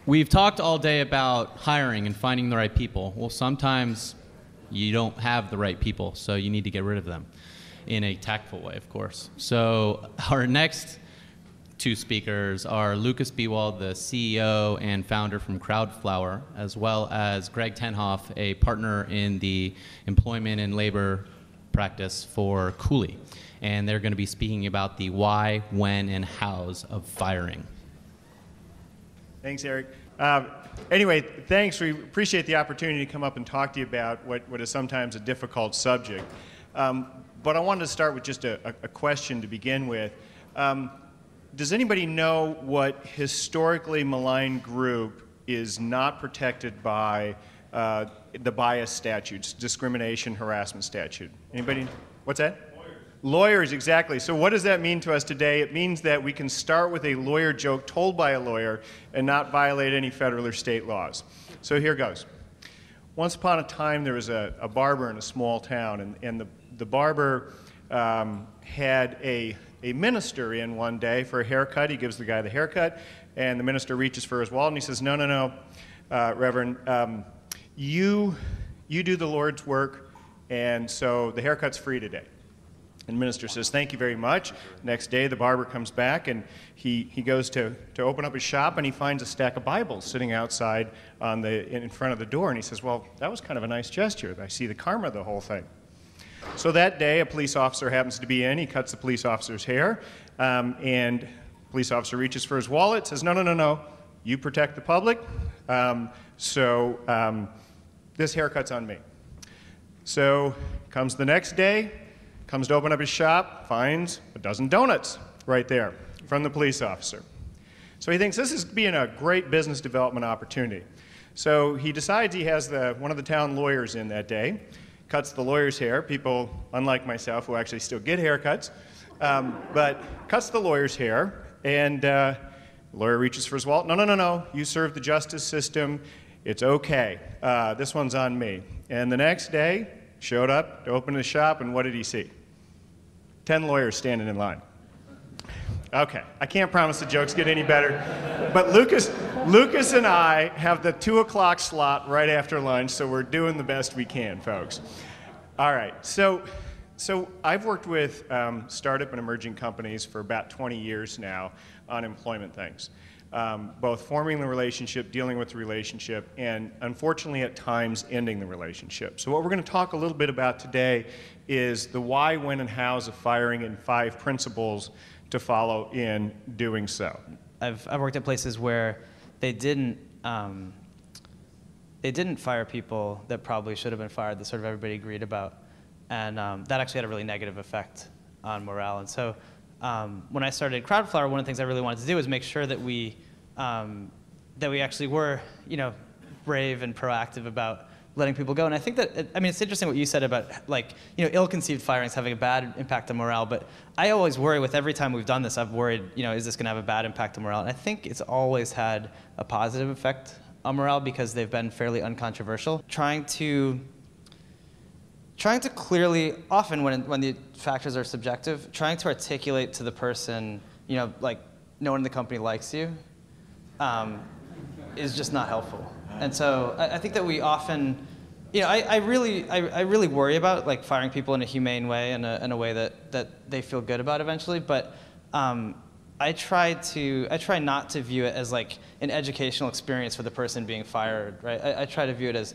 We've talked all day about hiring and finding the right people. Well, sometimes you don't have the right people, so you need to get rid of them in a tactful way, of course. So our next two speakers are Lucas Bewald, the CEO and founder from Crowdflower, as well as Greg Tenhoff, a partner in the employment and labor practice for Cooley. And they're going to be speaking about the why, when, and hows of firing. Thanks, Eric. Anyway, thanks. We appreciate the opportunity to come up and talk to you about what is sometimes a difficult subject. But I wanted to start with just a question to begin with. Does anybody know what historically maligned group is not protected by the bias statutes, discrimination, harassment statute? Anybody? What's that? Lawyers, exactly. So what does that mean to us today? It means that we can start with a lawyer joke told by a lawyer and not violate any federal or state laws. So here goes. Once upon a time, there was a barber in a small town, and the barber had a minister in one day for a haircut. He gives the guy the haircut, and the minister reaches for his wallet, and he says, no, Reverend, you do the Lord's work, and so the haircut's free today. And the minister says, thank you very much. Next day, the barber comes back, and he goes to open up his shop, and he finds a stack of Bibles sitting outside in front of the door. And he says, well, that was kind of a nice gesture. I see the karma of the whole thing. So that day, a police officer happens to be in. He cuts the police officer's hair, and the police officer reaches for his wallet, says, no, you protect the public, so this haircut's on me. So comes the next day, comes to open up his shop, finds a dozen donuts right there from the police officer. So he thinks this is being a great business development opportunity. So he decides he has one of the town lawyers in that day, cuts the lawyer's hair, people unlike myself who actually still get haircuts, but cuts the lawyer's hair, and the lawyer reaches for his wallet. No, you serve the justice system, it's okay, this one's on me. And the next day, showed up to open his shop, and what did he see? 10 lawyers standing in line. Okay, I can't promise the jokes get any better, but Lucas and I have the 2 o'clock slot right after lunch, so we're doing the best we can, folks. All right, so I've worked with startup and emerging companies for about 20 years now on employment things. Both forming the relationship, dealing with the relationship, and unfortunately at times ending the relationship. So what we're going to talk a little bit about today is the why, when, and hows of firing and 5 principles to follow in doing so. I've worked at places where they didn't fire people that probably should have been fired, that sort of everybody agreed about, and that actually had a really negative effect on morale. And so when I started Crowdflower, one of the things I really wanted to do was make sure that we actually were, brave and proactive about letting people go. And I think that, it's interesting what you said about, ill-conceived firings having a bad impact on morale, but I always worry with every time we've done this, I've worried, is this going to have a bad impact on morale? And I think it's always had a positive effect on morale because they've been fairly uncontroversial. Trying to clearly, often when the factors are subjective, trying to articulate to the person, no one in the company likes you, is just not helpful. And so I think that we often, I really worry about firing people in a humane way and in a way that they feel good about eventually. But I try not to view it as an educational experience for the person being fired, right? I try to view it as,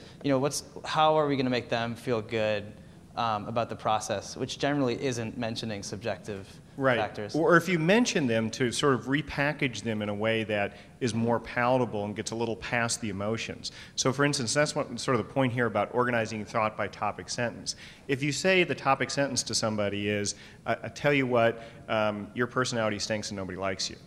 how are we going to make them feel good about the process, which generally isn't mentioning subjective factors. Or if you mention them, to sort of repackage them in a way that is more palatable and gets a little past the emotions. So for instance, that's what sort of the point here about organizing thought by topic sentence. If you say the topic sentence to somebody is, I tell you what, your personality stinks and nobody likes you,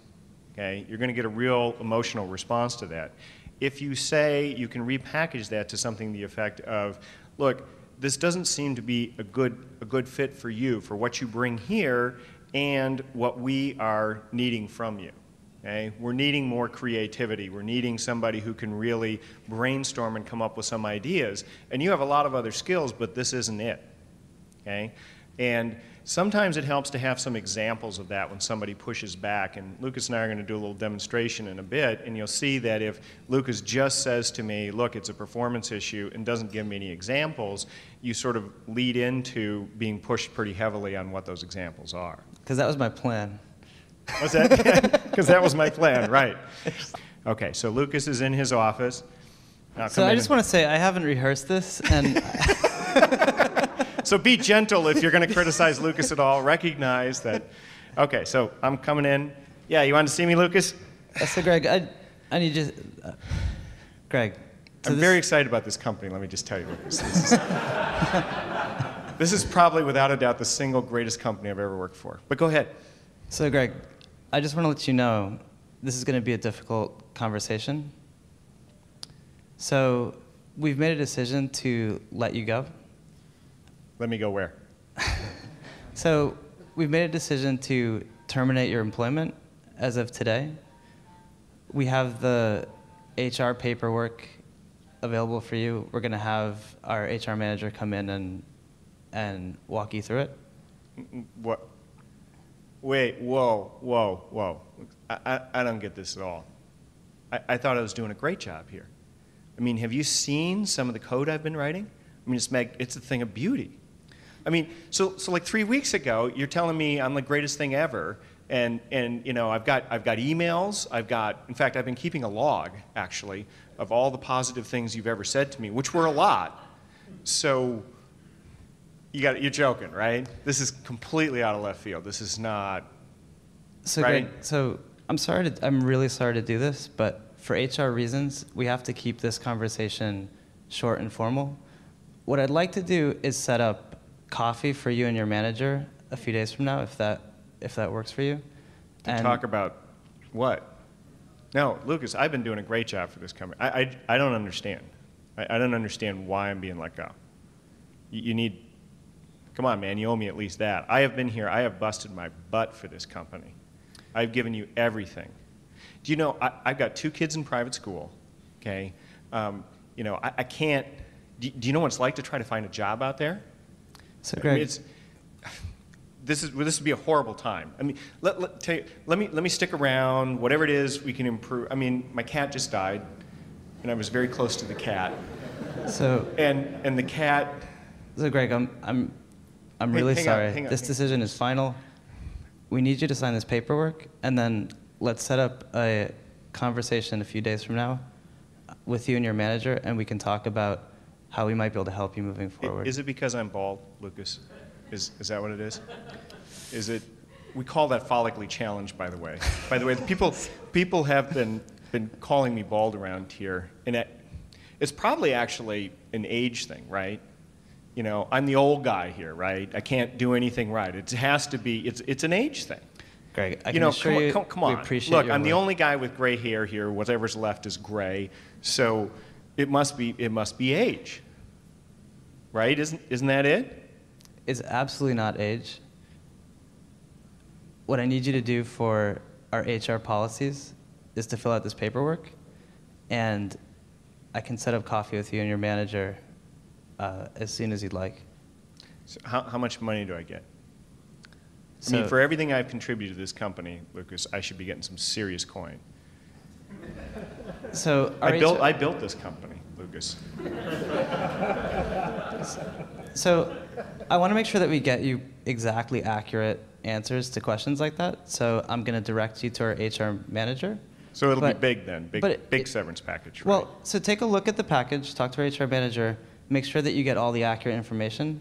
okay? You're going to get a real emotional response to that. If you say, you can repackage that to something to the effect of, look, this doesn't seem to be a good fit for you, for what you bring here and what we are needing from you. Okay? We're needing more creativity. We're needing somebody who can really brainstorm and come up with some ideas. And you have a lot of other skills, but this isn't it. Okay? And sometimes it helps to have some examples of that when somebody pushes back. And Lucas and I are going to do a little demonstration in a bit, and you'll see that if Lucas just says to me, look, it's a performance issue, and doesn't give me any examples, you sort of lead into being pushed pretty heavily on what those examples are. Because that was my plan. What's that? Because that was my plan, right. Okay, so Lucas is in his office. Now, So I just want to say, I haven't rehearsed this, and So be gentle if you're going to criticize Lucas at all. Recognize that. Okay, so I'm coming in. Yeah, you wanted to see me, Lucas? so Greg, I need you, Greg. So I'm very excited about this company, let me just tell you, Lucas. This is probably, without a doubt, the single greatest company I've ever worked for. But go ahead. So Greg, I just want to let you know, this is going to be a difficult conversation. So we've made a decision to let you go. Let me go where? So we've made a decision to terminate your employment as of today. We have the HR paperwork available for you. We're going to have our HR manager come in and walk you through it. What? Wait, whoa. I don't get this at all. I thought I was doing a great job here. I mean, have you seen some of the code I've been writing? I mean, it's a thing of beauty. I mean, so like 3 weeks ago, you're telling me I'm the greatest thing ever, and you know, I've got emails, in fact, I've been keeping a log, actually, of all the positive things you've ever said to me, which were a lot. So you're joking, right? This is completely out of left field. This is not, So right? Greg, so I'm really sorry to do this, but for HR reasons, we have to keep this conversation short and formal. What I'd like to do is set up coffee for you and your manager a few days from now, if that works for you. To talk about what? No, Lucas, I've been doing a great job for this company. I don't understand. I don't understand why I'm being let go. You need, come on, man, you owe me at least that. I have been here, I have busted my butt for this company. I've given you everything. Do you know, I've got 2 kids in private school, okay? You know, I can't, do you know what it's like to try to find a job out there? So Greg, I mean, this would be a horrible time. I mean, let me stick around. Whatever it is, we can improve. I mean, my cat just died, and I was very close to the cat. so And the cat. So Greg, I'm really sorry. hang on. This decision is final. We need you to sign this paperwork, and then let's set up a conversation a few days from now with you and your manager, and we can talk about how we might be able to help you moving forward. Is it because I'm bald, Lucas? Is that what it is? Is it? We call that follically challenged, by the way. By the way, people have been calling me bald around here, and it's probably actually an age thing, right? You know, I'm the old guy here, right? I can't do anything right. It has to be. It's an age thing. Greg, I can assure you, come on. we appreciate Look, your I'm the work. only guy with gray hair here. Whatever's left is gray, so it must be age, right? Isn't that it? It's absolutely not age. What I need you to do for our HR policies is to fill out this paperwork, and I can set up coffee with you and your manager as soon as you'd like. So how much money do I get? I So, mean, for everything I've contributed to this company, Lucas, I should be getting some serious coin. so our I built this company, Lucas. So I want to make sure that we get you exactly accurate answers to questions like that. So I'm going to direct you to our HR manager. So it'll be But- big then, but big it- severance package, right? Well, so take a look at the package, talk to our HR manager, make sure that you get all the accurate information.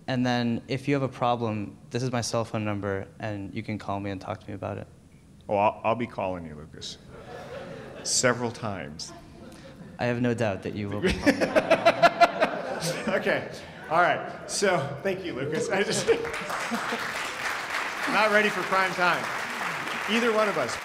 And then if you have a problem, this is my cell phone number, and you can call me and talk to me about it. Oh, I'll be calling you, Lucas, several times. I have no doubt that you will be calling me. Okay, all right. So thank you, Lucas. I just not ready for prime time. Either one of us.